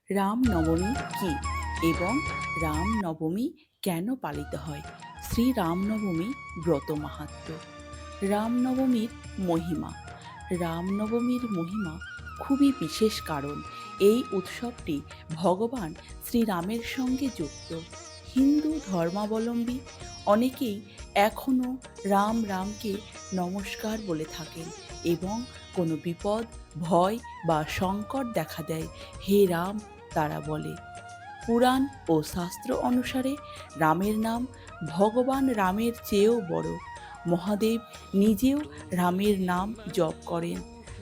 রামনবমী কী এবং রামনবমী কেন পালিত হয়? শ্রী রামনবমী ব্রত মাহাত্ম্য। রামনবমীর মহিমা। রামনবমীর মহিমা খুবই বিশেষ, কারণ এই উৎসবটি ভগবান শ্রীরামের সঙ্গে যুক্ত। হিন্দু ধর্মাবলম্বী অনেকেই এখনও রাম রামকে নমস্কার বলে থাকেন এবং কোনো বিপদ, ভয় বা সংকট দেখা দেয়, হে রাম তারা বলে। পুরাণ ও শাস্ত্র অনুসারে রামের নাম ভগবান রামের চেয়েও বড়। মহাদেব নিজেও রামের নাম জপ করেন।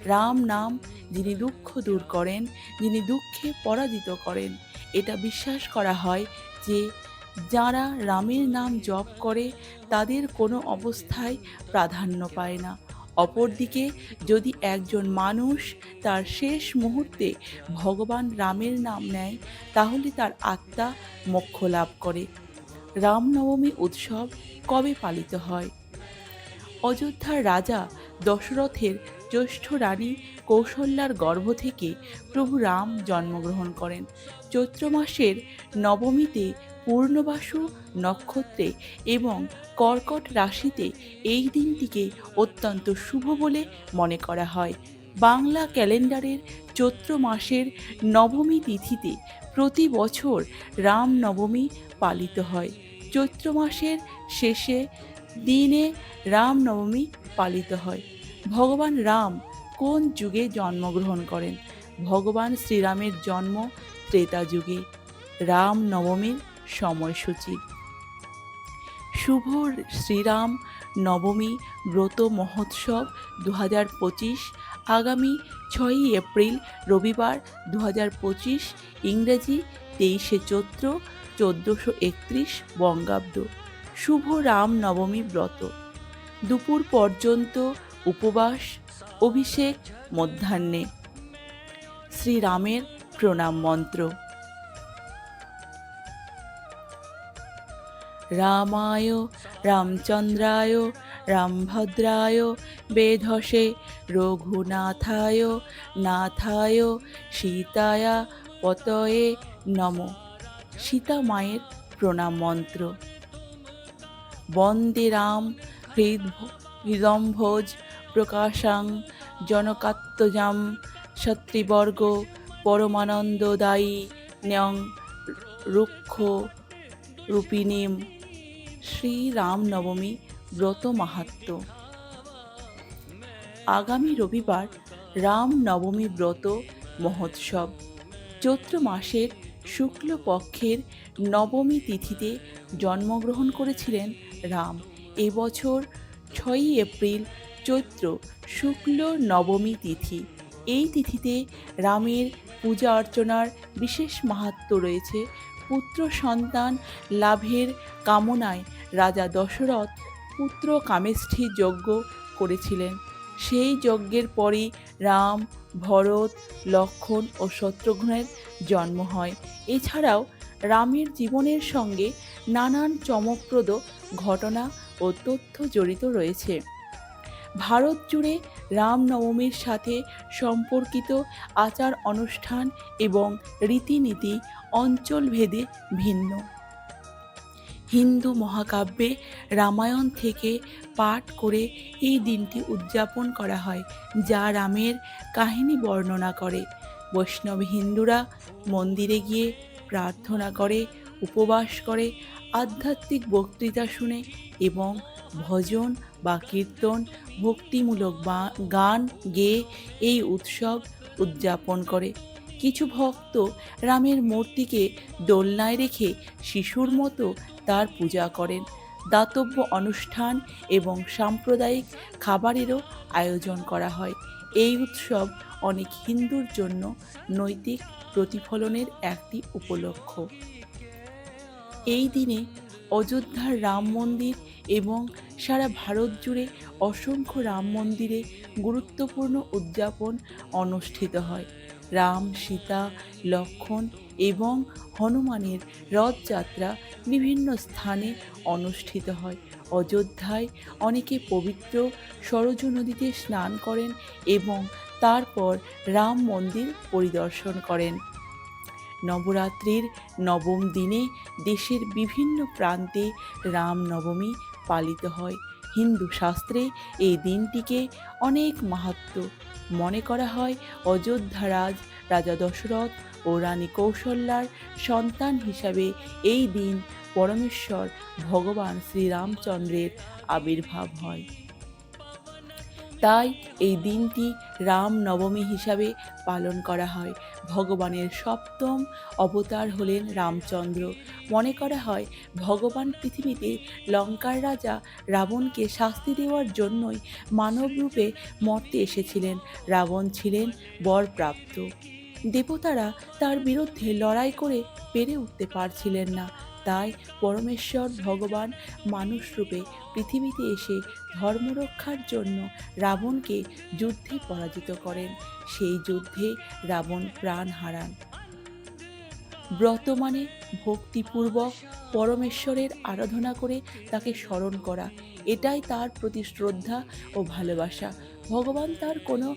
রাম নাম যিনি দুঃখ দূর করেন, যিনি দুঃখে পরাজিত করেন। এটা বিশ্বাস করা হয় যে যারা রামের নাম জপ করে তাদের কোনো অবস্থায় প্রাধান্য পায় না। অপরদিকে যদি একজন মানুষ তার শেষ মুহূর্তে ভগবান রামের নাম নেয়, তাহলে তার আত্মা মোক্ষ লাভ করে। রামনবমী উৎসব কবে পালিত হয়? অযোধ্যার রাজা দশরথের জ্যেষ্ঠ রানী কৌশল্যার গর্ভ থেকে প্রভু রাম জন্মগ্রহণ করেন। চৈত্র মাসের নবমীতে পূর্ণবাসু নক্ষত্রে এবং কর্কট রাশিতে এই দিনটিকে অত্যন্ত শুভ বলে মনে করা হয়। বাংলা ক্যালেন্ডারের চৈত্র মাসের নবমী তিথিতে প্রতি বছর রামনবমী পালিত হয়। চৈত্র মাসের শেষে দিনে রামনবমী পালিত হয়। ভগবান রাম কোন যুগে জন্মগ্রহণ করেন? ভগবান শ্রীরামের জন্ম ত্রেতা যুগে। রামনবমীর সময়সূচি। শুভ শ্রীরাম নবমী ব্রত মহোৎসব 2025, আগামী 6ই এপ্রিল রবিবার 2025, ইংরেজি 23শে চৈত্র 1431 বঙ্গাব্দ। শুভ রাম নবমী ব্রত। দুপুর পর্যন্ত উপবাস, অভিষেক মধ্যাহ্নে। শ্রীরামের প্রণাম মন্ত্র। রামায় রামচন্দ্রায় রামভদ্রায় বেধসে রঘুনাথায় নাথায় সীতায়া পতয়ে নমঃ। সীতা মায়ের প্রণাম মন্ত্র। বন্দে রাম হৃদম্ভোজ প্রকাশাং জনকাত্মজাম শত্রুবর্গ পরমানন্দদায়ী ন্যং রুক্ষ রূপিণীম। শ্রী রামনবমী ব্রত মাহাত্ম্য। আগামী রবিবার রামনবমী ব্রত মহোৎসব। চৈত্র মাসের শুক্লপক্ষের নবমী তিথিতে জন্মগ্রহণ করেছিলেন রাম। এবছর 6ই এপ্রিল চৈত্র শুক্ল নবমী তিথি। এই তিথিতে রামের পূজা অর্চনার বিশেষ মাহাত্ম্য রয়েছে। পুত্র সন্তান লাভের কামনায় রাজা দশরথ পুত্র কামেষ্ঠি যজ্ঞ করেছিলেন। সেই যজ্ঞের পরই রাম, ভরত, লক্ষ্মণ ও শত্রুঘ্নের জন্ম হয়। এছাড়াও রামের জীবনের সঙ্গে নানান চমকপ্রদ ঘটনা ও তথ্য জড়িত রয়েছে। ভারত জুড়ে রামনবমীর সাথে সম্পর্কিত আচার অনুষ্ঠান এবং রীতিনীতি অঞ্চলভেদে ভিন্ন। হিন্দু মহাকাব্যে রামায়ণ থেকে পাঠ করে এই দিনটি উদযাপন করা হয়, যা রামের কাহিনী বর্ণনা করে। বৈষ্ণব হিন্দুরা মন্দিরে গিয়ে প্রার্থনা করে, উপবাস করে, আধ্যাত্মিক বক্তৃতা শুনে এবং ভজন বা কীর্তন, ভক্তিমূলক গান গেয়ে এই উৎসব উদযাপন করে। কিছু ভক্ত রামের মূর্তিকে দোলনায় রেখে শিশুর মতো তার পূজা করেন। দাতব্য অনুষ্ঠান এবং সাম্প্রদায়িক খাবারেরও আয়োজন করা হয়। এই উৎসব অনেক হিন্দুর জন্য নৈতিক প্রতিফলনের একটি উপলক্ষ। এই দিনে অযোধ্যার রাম মন্দির এবং সারা ভারত জুড়ে অসংখ্য রাম মন্দিরে গুরুত্বপূর্ণ উদযাপন অনুষ্ঠিত হয়। রাম, সীতা, লক্ষ্মণ এবং হনুমানের রথযাত্রা বিভিন্ন স্থানে অনুষ্ঠিত হয়। অযোধ্যায় অনেকে পবিত্র সরজু নদীতে স্নান করেন এবং তারপর রাম মন্দির পরিদর্শন করেন। নবরাত্রির নবম দিনে দেশের বিভিন্ন প্রান্তে রামনবমী পালিত হয়। হিন্দু শাস্ত্রে এই দিনটিকে অনেক মাহাত্ম্য। মনে করা হয় অযোধ্যারাজ রাজা দশরথ ও রানী কৌশল্যার সন্তান হিসাবে এই দিন পরমেশ্বর ভগবান শ্রীরামচন্দ্রের আবির্ভাব হয়। তাই এই দিনটি রামনবমী হিসাবে পালন করা হয়। ভগবানের সপ্তম অবতার হলেন রামচন্দ্র। মনে করা হয় ভগবান পৃথিবীতে লঙ্কার রাজা রাবণকে শাস্তি দেওয়ার জন্যই মানবরূপে মর্তে এসেছিলেন। রাবণ ছিলেন বরপ্রাপ্ত। দেবতারা তার বিরুদ্ধে লড়াই করে পেরে উঠতে পারছিলেন না। তাই পরমেশ্বর ভগবান মানুষরূপে পৃথিবীতে এসে ধর্মরক্ষার জন্য রাবণকে যুদ্ধে পরাজিত করেন। সেই যুদ্ধে রাবণ প্রাণ হারান। ব্রত মানে ভক্তিপূর্বক পরমেশ্বরের আরাধনা করে তাকে স্মরণ করা। এটাই তার প্রতি শ্রদ্ধা ও ভালোবাসা। ভগবান তার কোনো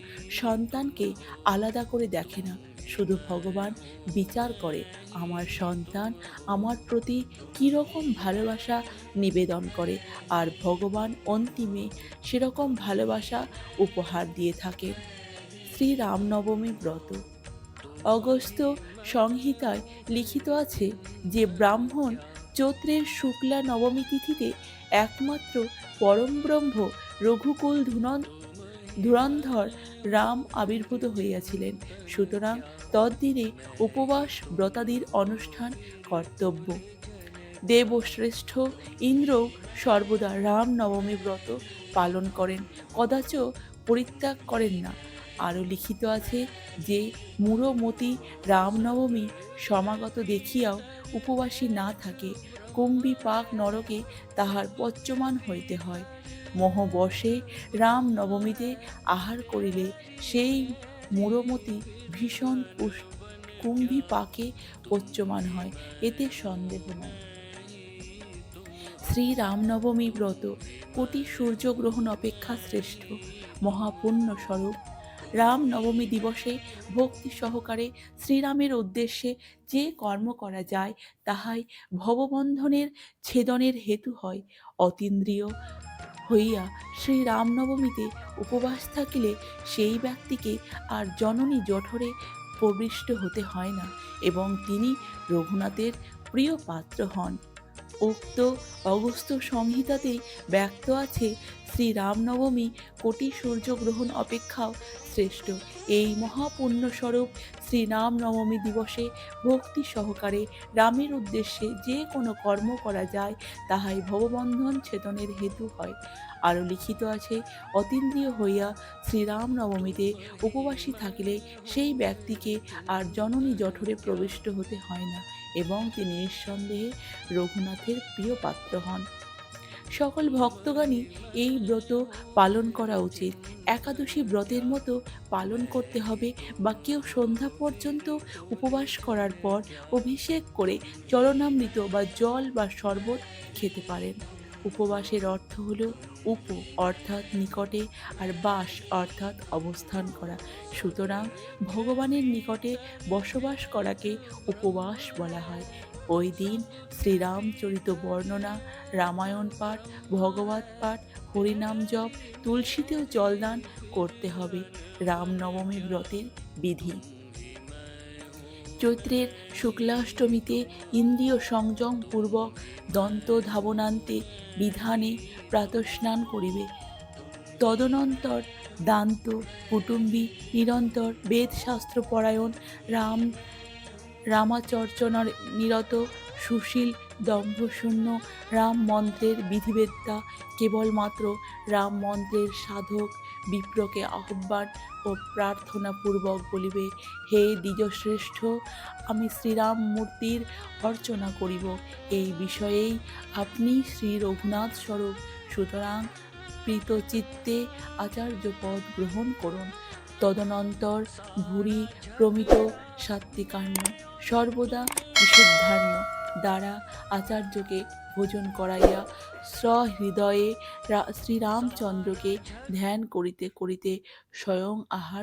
সন্তানকে আলাদা করে দেখে না, শুধু ভগবান বিচার করে আমার সন্তান আমার প্রতি কীরকম ভালোবাসা নিবেদন করে, আর ভগবান অন্তিমে সেরকম ভালোবাসা উপহার দিয়ে থাকেন। শ্রী রামনবমী ব্রত। অগস্ত্য সংহিতায় লিখিত আছে যে ব্রাহ্মণ চৈত্রের শুক্লা নবমী তিথিতে একমাত্র পরমব্রহ্ম রঘুকুল ধুরন্ধর রাম আবির্ভূত হইয়াছিলেন। সুতরাং তদ্দিনে উপবাস ব্রতাদির অনুষ্ঠান কর্তব্য। দেবশ্রেষ্ঠ ইন্দ্রও সর্বদা রামনবমী ব্রত পালন করেন, কদাচ পরিত্যাগ করেন না। আরও লিখিত আছে যে মূঢ়মতি রামনবমী সমাগত দেখিয়াও উপবাসী না থাকে, কুম্ভীপাক নরকে তাহার পচ্যমান হইতে হয়। মোহবশে রামনবমীতে আহার করিলে সেই মূঢ়মতি ভীষণ কুম্ভীপাকে পচ্যমান হয়, এতে সন্দেহ নাই। শ্রী রামনবমী ব্রত কোটি সূর্যগ্রহণ অপেক্ষা শ্রেষ্ঠ, মহাপুণ্য স্বরূপ। রামনবমী দিবসে ভক্তি সহকারে শ্রীরামের উদ্দেশ্যে যে কর্ম করা যায় তাহাই ভববন্ধনের ছেদনের হেতু হয়। অতীন্দ্রিয় হইয়া শ্রী রামনবমীতে উপবাস থাকিলে সেই ব্যক্তিকে আর জননী জঠরে প্রবিষ্ট হতে হয় না এবং তিনি রঘুনাথের প্রিয় পাত্র হন। উক্ত অগস্ত্য সংহিতাতেই ব্যক্ত আছে শ্রী রামনবমী কোটি সূর্যগ্রহণ অপেক্ষাও শ্রেষ্ঠ। এই মহাপুণ্যস্বরূপ শ্রী রামনবমী দিবসে ভক্তি সহকারে রামের উদ্দেশ্যে যে কোনো কর্ম করা যায় তাহাই ভববন্ধন ছেদনের হেতু হয়। আরও লিখিত আছে অতীন্দ্রিয় হইয়া শ্রীরামনবমীতে উপবাসী থাকিলে সেই ব্যক্তিকে আর জননী জঠরে প্রবিষ্ট হতে হয় না এবং তিনি নিঃসন্দেহে রঘুনাথের প্রিয় পাত্র হন। সকল ভক্তগণই এই ব্রত পালন করা উচিত। একাদশী ব্রতের মতো পালন করতে হবে বা কেউ সন্ধ্যা পর্যন্ত উপবাস করার পর অভিষেক করে চরণামৃত বা জল বা শরবত খেতে পারেন। উপবাসের অর্থ হল উপ অর্থাৎ নিকটে, আর বাস অর্থাৎ অবস্থান করা। সুতরাং ভগবানের নিকটে বসবাস করাকে উপবাস বলা হয়। ওই দিন শ্রীরামচরিত বর্ণনা, রামায়ণ পাঠ, ভগবত পাঠ, হরিনাম জপ, তুলসীতেও জলদান করতে হবে। রামনবমী ব্রতের বিধি। চৈত্রের শুক্লাষ্টমীতে ইন্দ্রিয় সংযম পূর্বক দন্ত ধাবনান্তে বিধানে প্রাতঃস্নান করিবে। তদনন্তর দান্ত কুটুম্বী নিরন্তর বেদশাস্ত্র পরায়ণ রামাচর্চনা নিরত সুশীল দম্ভশূন্য রাম মন্ত্রের বিধিবেদ্যা কেবলমাত্র রাম মন্ত্রের সাধক বিপ্রকে আহ্বান ও প্রার্থনাপূর্বক বলিবে, হে দ্বিজশ্রেষ্ঠ, আমি শ্রীরাম মূর্তির অর্চনা করিব। এই বিষয়েই আপনি শ্রী রঘুনাথ স্বরূপ, সুতরাং প্রীতচিত্তে আচার্যপদ গ্রহণ করুন। তদনন্তর ভূরি প্রমিত সাত্বিকান্ন সর্বদা বিশুদ্ধান্ন দ্বারা আচার্যকে ভোজন করাইয়া সহৃদয়ে শ্রীরামচন্দ্রকে ধ্যান করিতে করিতে স্বয়ং আহার